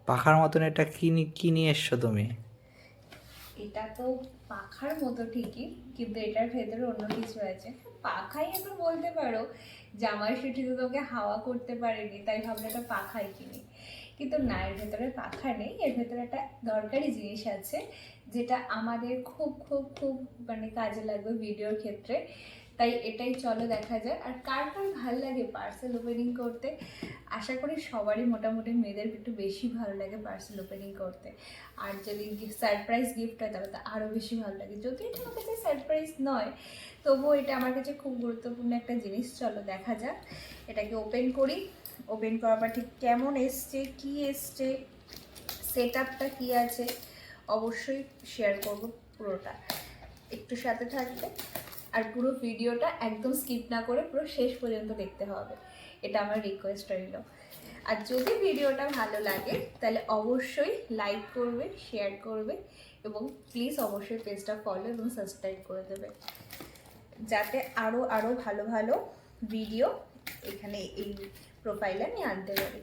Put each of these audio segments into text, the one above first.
পাখার মতন এটা কি নিয়ে এসছো তুমি? এটা তো পাখার মতো ঠিকই, কিন্তু এটার ভেতরে অন্য কিছু আছে। পাখাই এখন বলতে পারো, জামাই ষষ্ঠী তো তোকে হাওয়া করতে পারেনি, তাই ভাবলে একটা পাখাই কিনি। কিন্তু না, এর ভেতরে পাখা নেই, এর ভেতরে একটা দরকারি জিনিস আছে, যেটা আমাদের খুব খুব খুব মানে কাজে লাগবে ভিডিওর ক্ষেত্রে। তাই এটাই চলো দেখা যায়। আর কার কার ভালো লাগে পার্সেল ওপেনিং করতে? আশা করি সবারই, মোটামুটি মেয়েদের একটু বেশি ভালো লাগে পার্সেল ওপেনিং করতে। আর যদি সারপ্রাইজ গিফট হয় তাহলে তো আরও বেশি ভালো লাগে। যদি এটা আমার কাছে সারপ্রাইজ নয়, তবুও এটা আমার কাছে খুব গুরুত্বপূর্ণ একটা জিনিস। চলো দেখা যাক, এটাকে ওপেন করি। ওপেন করার পর ঠিক কেমন এসছে, কি এসছে, সেট আপটা কী আছে, অবশ্যই শেয়ার করব পুরোটা। একটু সাথে থাকবে, আর পুরো ভিডিওটা একদম স্কিপ না করে পুরো শেষ পর্যন্ত দেখতে হবে, এটা আমার রিকোয়েস্ট রইল। আর যদি ভিডিওটা ভালো লাগে তাহলে অবশ্যই লাইক করবে, শেয়ার করবে, এবং প্লিজ অবশ্যই পেজটা ফলো এবং সাবস্ক্রাইব করে দেবে, যাতে আরও আরও ভালো ভালো ভিডিও এখানে এই প্রোফাইলে আমি আনতে পারি।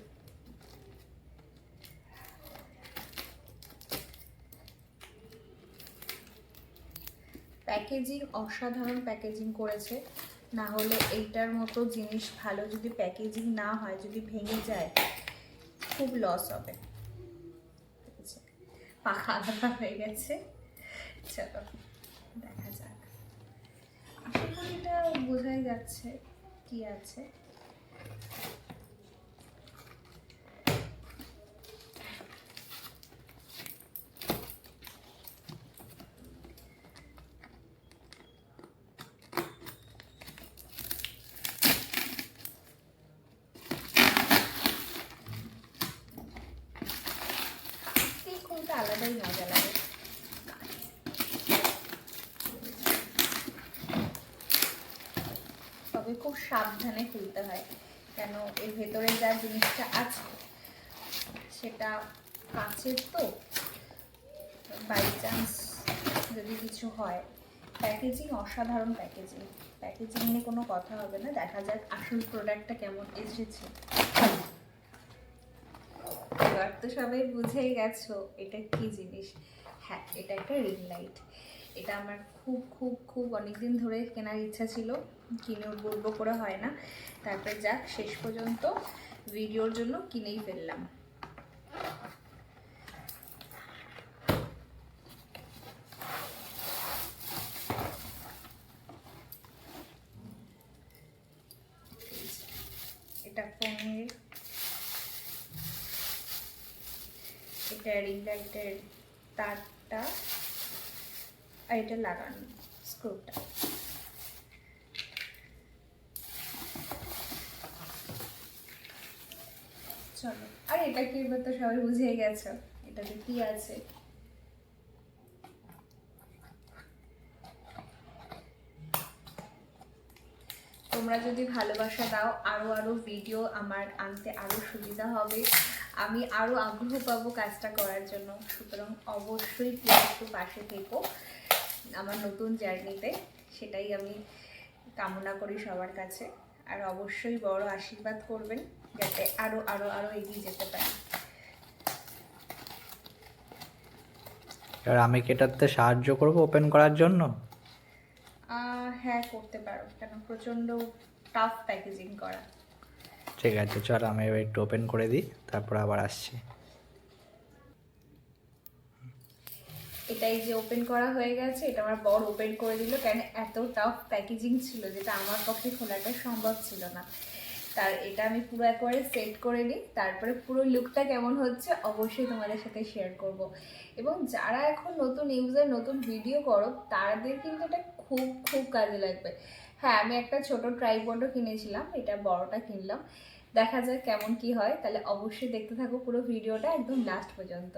প্যাকেজিং অসাধারণ প্যাকেজিং করেছে, না হলে এইটার মতো জিনিস ভালো যদি প্যাকেজিং না হয়, যদি ভেঙে যায়, খুব লস হবে। পাখা আলাদা হয়ে গেছে। চলো দেখা যাক। আশা করি এটা বোঝাই যাচ্ছে কি আছে। খুলতে আলাদাই মজা লাগে, তবে খুব সাবধানে খুলতে হয়, কেন এর ভেতরে যা জিনিসটা আছে সেটা কাচের তো, বাই চান্স যদি কিছু হয়। প্যাকেজিং অসাধারণ প্যাকেজিং, প্যাকেজিং নিয়ে কোনো কথা হবে না। দেখা যাক আসল প্রোডাক্টটা কেমন এসেছে। এবার তো সবাই বুঝেই গেছো এটা কি জিনিস। হ্যাঁ, এটা একটা রিং লাইট। এটা আমার খুব খুব খুব অনেকদিন ধরে কেনার ইচ্ছা ছিল, কিনে বলবো করে হয় না। তারপরে যাক, শেষ পর্যন্ত ভিডিওর জন্য কিনেই ফেললাম। এটা ফোনের, এটা রিং লাইটের তারটা, আর এটা লাগানো স্ক্রুটা। চলো, আর এটা কি, এবার তো সবাই বুঝেই গেছো এটাতে কি আছে। তোমরা যদি ভালোবাসা দাও, আরও আরও ভিডিও আমার আনতে আরও সুবিধা হবে, আমি আরও আগ্রহ পাবো কাজটা করার জন্য। সুতরাং অবশ্যই প্লিজ একটু পাশে থেকো আমার নতুন জার্নিতে, সেটাই আমি কামনা করি সবার কাছে। আর অবশ্যই বড় আশীর্বাদ করবেন, যাতে আরও আরও আরও এগিয়ে যেতে পারি। এবার আমি কি এটাতে সাহায্য করবো ওপেন করার জন্য? হ্যাঁ, করতে পারো, কেন প্রচণ্ড টাফ প্যাকেজিং করা। ঠিক আছে, চল আমি এবার একটু ওপেন করে দিই, তারপর আবার আসছি। এটাই যে ওপেন করা হয়ে গেছে, এটা আমার বর ওপেন করে দিল, কেন এত টাফ প্যাকেজিং ছিল যেটা আমার পক্ষে খোলাটা সম্ভব ছিল না। তার এটা আমি পুরো একবারে সেট করে নিই, তারপরে পুরো লুকটা কেমন হচ্ছে অবশ্যই তোমাদের সাথে শেয়ার করব। এবং যারা এখন নতুন ইউজার, নতুন ভিডিও করো, তাদের কিন্তু এটা খুব খুব কাজে লাগবে। হ্যাঁ, আমি একটা ছোট ট্রাইপডও কিনেছিলাম, এটা বড়টা কিনলাম। দেখা যাক কেমন কি হয়, তাহলে অবশ্যই দেখতে থাকো পুরো ভিডিওটা একদম লাস্ট পর্যন্ত।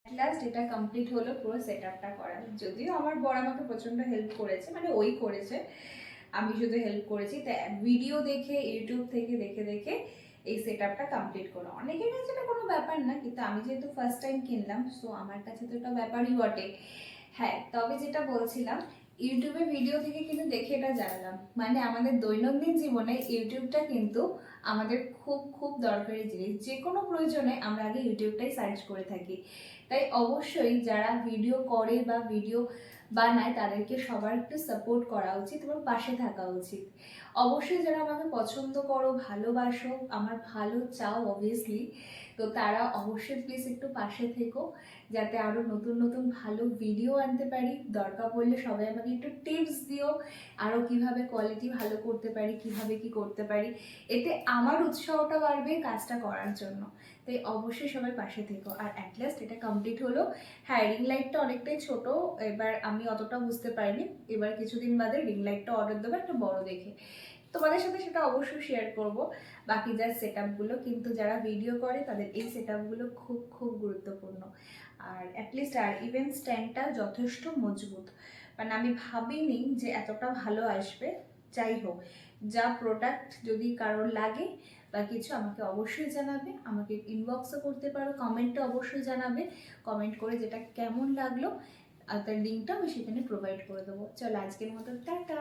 লাস্ট এটা কমপ্লিট হলো পুরো সেট আপটা করা। যদিও আমার বর আমাকে প্রচণ্ড হেল্প করেছে, মানে ওই করেছে, আমি শুধু হেল্প করেছি। তাই ভিডিও দেখে, ইউটিউব থেকে দেখে দেখে এই সেট আপটা কমপ্লিট করো। অনেকের কাছে এটা কোনো ব্যাপার না, কিন্তু আমি যেহেতু ফার্স্ট টাইম কিনলাম, সো আমার কাছে তো এটা ব্যাপারই বটে। হ্যাঁ, তবে যেটা বলছিলাম, ইউটিউবে ভিডিও থেকে কিন্তু দেখে এটা জানলাম, মানে আমাদের দৈনন্দিন জীবনে ইউটিউবটা কিন্তু আমাদের খুব খুব দরকারি জিনিস। যে কোনো প্রয়োজনে আমরা আগে ইউটিউবটাই সার্চ করে থাকি। তাই অবশ্যই যারা ভিডিও করে বা ভিডিও বানায় তাদেরকে সবার একটু সাপোর্ট করা উচিত এবং পাশে থাকা উচিত। অবশ্যই যারা আমাকে পছন্দ করো, ভালোবাসো, আমার ভালো চাও অবভিয়াসলি, তো তারা অবশ্যই প্লিজ একটু পাশে থেকো, যাতে আরও নতুন নতুন ভালো ভিডিও আনতে পারি। দরকার পড়লে সবাই আমাকে একটু টিপস দিও, আরও কিভাবে কোয়ালিটি ভালো করতে পারি, কিভাবে কি করতে পারি। এতে আমার উৎসাহটা বাড়বে কাজটা করার জন্য। তাই অবশ্যই সবাই পাশে থেকো। আর অ্যাট লাস্ট এটা কমপ্লিট হলো। হ্যাঁ, রিং লাইটটা অনেকটাই ছোট, এবার আমি অতটা বুঝতে পারিনি। এবার কিছুদিন বাদে রিং লাইটটা অর্ডার দেবো একটা বড় দেখে, তোমাদের সাথে সেটা অবশ্যই শেয়ার করব। বাকি যার সেট আপগুলো, কিন্তু যারা ভিডিও করে তাদের এই সেট আপগুলো খুব খুব গুরুত্বপূর্ণ। আর অ্যাটলিস্ট আর ইভেন্ট স্ট্যান্ডটা যথেষ্ট মজবুত, মানে আমি ভাবিনি যে এতটা ভালো আসবে। যাই হোক, যা প্রোডাক্ট যদি কারোর লাগে বা কিছু আমাকে অবশ্যই জানাবে, আমাকে ইনবক্সও করতে পারো, কমেন্টে অবশ্যই জানাবে, কমেন্ট করে যেটা কেমন লাগলো আর তার লিঙ্কটা আমি সেখানে প্রোভাইড করে দেবো। চলো আজকের মতো টাটা।